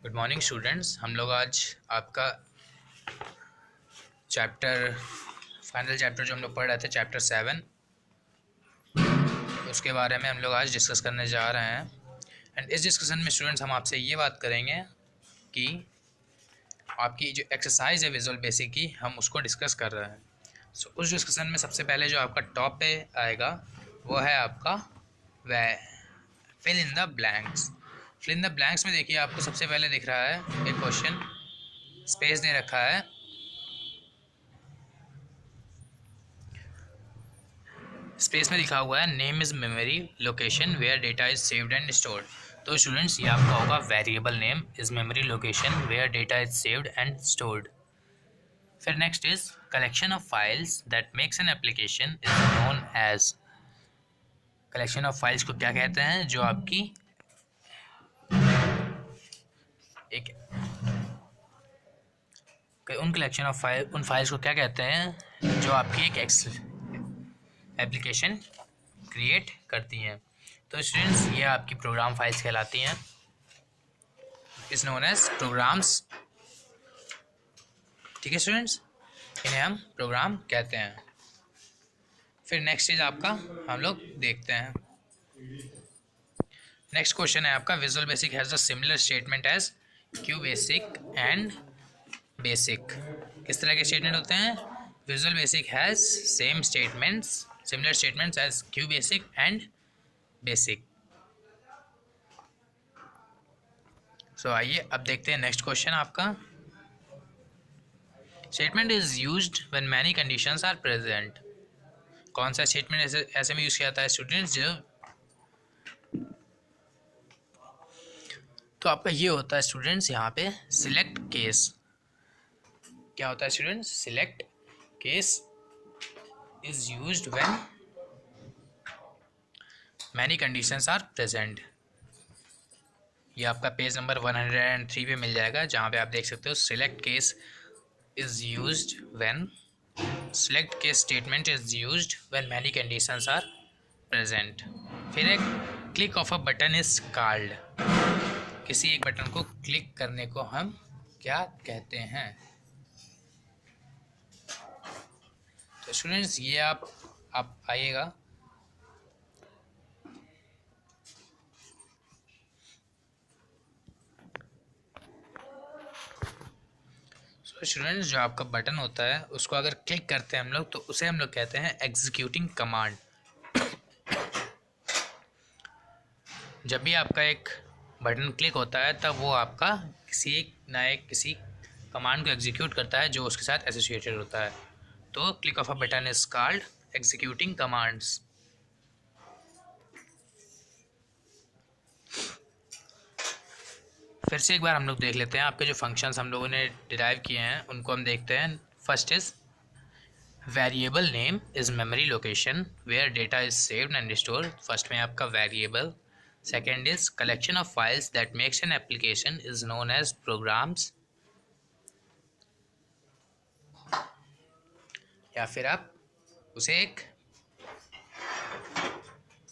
Good morning students. हम लोग आज आपका फाइनल चैप्टर जो हम लोग पढ़ रहे थे चैप्टर 7, उसके बारे में हम लोग आज डिस्कस करने जा रहे हैं। एंड इस डिस्कशन में स्टूडेंट्स हम आपसे ये बात करेंगे कि आपकी जो एक्सरसाइज है विजुअल बेसिक की, हम उसको डिस्कस कर रहे हैं। सो उस डिस्कशन में सबसे पहले जो आपका टॉप पे आएगा वो है आपका fill in the blanks. Fill in the blanks में देखिए आपको सबसे पहले दिख रहा है एक क्वेश्चन, स्पेस दे रखा है। स्पेस में लिखा हुआ है name is memory location where data is saved and stored. तो स्टूडेंट्स ये आपका होगा variable name is memory location where data is saved and stored. फिर next is collection of files that makes an application is known as. Collection of files को क्या कहते हैं? जो आपकी एक उन फाइल्स को क्या कहते हैं जो आपकी एक एप्लीकेशन क्रिएट करती हैं। तो स्टूडेंट्स ये आपकी प्रोग्राम फाइल्स कहलाती हैं, इज नोन एज प्रोग्राम्स। ठीक है स्टूडेंट्स, इन्हें हम प्रोग्राम कहते हैं। फिर नेक्स्ट चीज आपका हम लोग देखते हैं। नेक्स्ट क्वेश्चन है आपका visual basic has the similar statement as QBasic and basic. किस तरह के स्टेटमेंट होते हैं? Visual basic has similar statements as QBasic and basic. So आइए अब देखते हैं नेक्स्ट क्वेश्चन आपका। Statement is used when many conditions are present. कौन सा स्टेटमेंट ऐसे में यूज किया जाता है स्टूडेंट्स? तो आपका ये होता है स्टूडेंट्स यहाँ पे सिलेक्ट केस। क्या होता है students? Select case is used when many conditions are present. ये आपका पेज नंबर 103 पे मिल जाएगा, जहाँ पे आप देख सकते हो select case is used when select case statement is used when many conditions are present। फिर एक click of a button is called। किसी एक बटन को क्लिक करने को हम क्या कहते हैं? तो स्टूडेंट्स ये आप आइएगा। स्टूडेंट्स जो आपका बटन होता है उसको अगर क्लिक करते हैं हम लोग, तो उसे हम लोग कहते हैं एग्जीक्यूटिंग कमांड। जब भी आपका एक बटन क्लिक होता है तब वो आपका किसी कमांड को एग्जीक्यूट करता है जो उसके साथ एसोसिएटेड होता है। तो click of a button is called executing commands. फिर से एक बार हम लोग देख लेते हैं आपके जो फंक्शंस हम लोगों ने डिराइव किए हैं उनको हम देखते हैं। First is variable name is memory location where data is saved and stored. First में आपका variable. Second is collection of files that makes an application is known as programs, या फिर आप उसे एक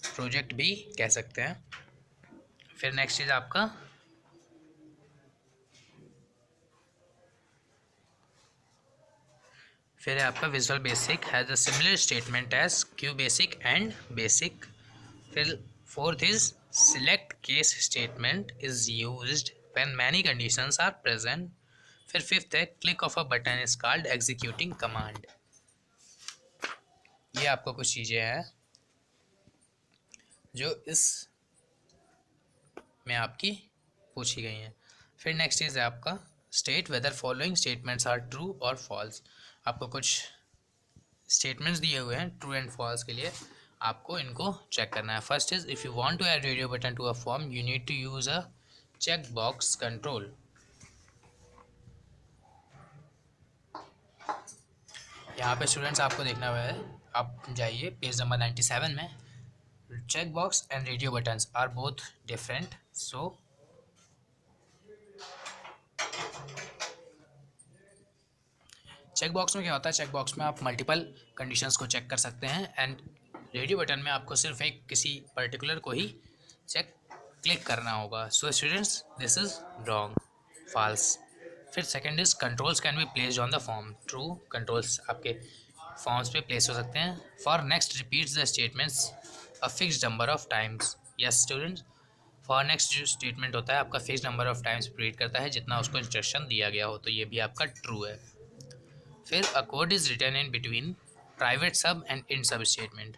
प्रोजेक्ट भी कह सकते हैं। फिर नेक्स्ट इज आपका फिर है आपका visual basic has a similar statement as QBasic and basic. फिर fourth is select case statement is used when many conditions are present. फिर फिफ्थ है click of a button is called executing command. ये आपको कुछ चीज़ें हैं जो इस में आपकी पूछी गई हैं। फिर नेक्स्ट इज आपका state whether following statements are true और फॉल्स। आपको कुछ स्टेटमेंट्स दिए हुए हैं ट्रू एंड फॉल्स के लिए, आपको इनको चेक करना है। First is if you want to add radio button to a form you need to use a check box control. यहाँ पे स्टूडेंट्स आपको देखना हुआ है, आप जाइए पेज नंबर 97 में। Check box and radio buttons are both different. So check box में क्या होता है? चेक बॉक्स में आप मल्टीपल कंडीशंस को चेक कर सकते हैं, एंड रेडियो बटन में आपको सिर्फ एक किसी पर्टिकुलर को ही क्लिक करना होगा। So students this is wrong. False. फिर second is controls can be placed on the form, true. Controls आपके फॉर्म्स पे प्लेस हो सकते हैं। For next repeats the statements a fixed number of times, yes students. For next जो statement होता है आपका fix number of times repeat करता है जितना उसको इंस्ट्रक्शन दिया गया हो, तो ये भी आपका ट्रू है। फिर a code is written in between private sub and end sub statement.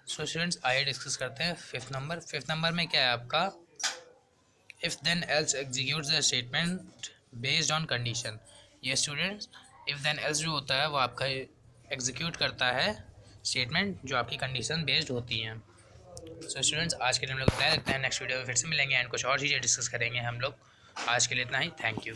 So students आइए डिस्कस करते हैं फिफ्थ नंबर। फिफ्थ नंबर में क्या है आपका, if then else executes the statement based on condition. ये स्टूडेंट्स इफ़ देन एल्स जो होता है वो आपका एग्जीक्यूट करता है स्टेटमेंट जो आपकी कंडीशन बेस्ड होती हैं। सो स्टूडेंट्स आज के लिए हम लोग बताया रखते हैं, नेक्स्ट वीडियो में फिर से मिलेंगे एंड कुछ और चीज़ें डिस्कस करेंगे हम लोग। आज के लिए इतना ही, थैंक यू।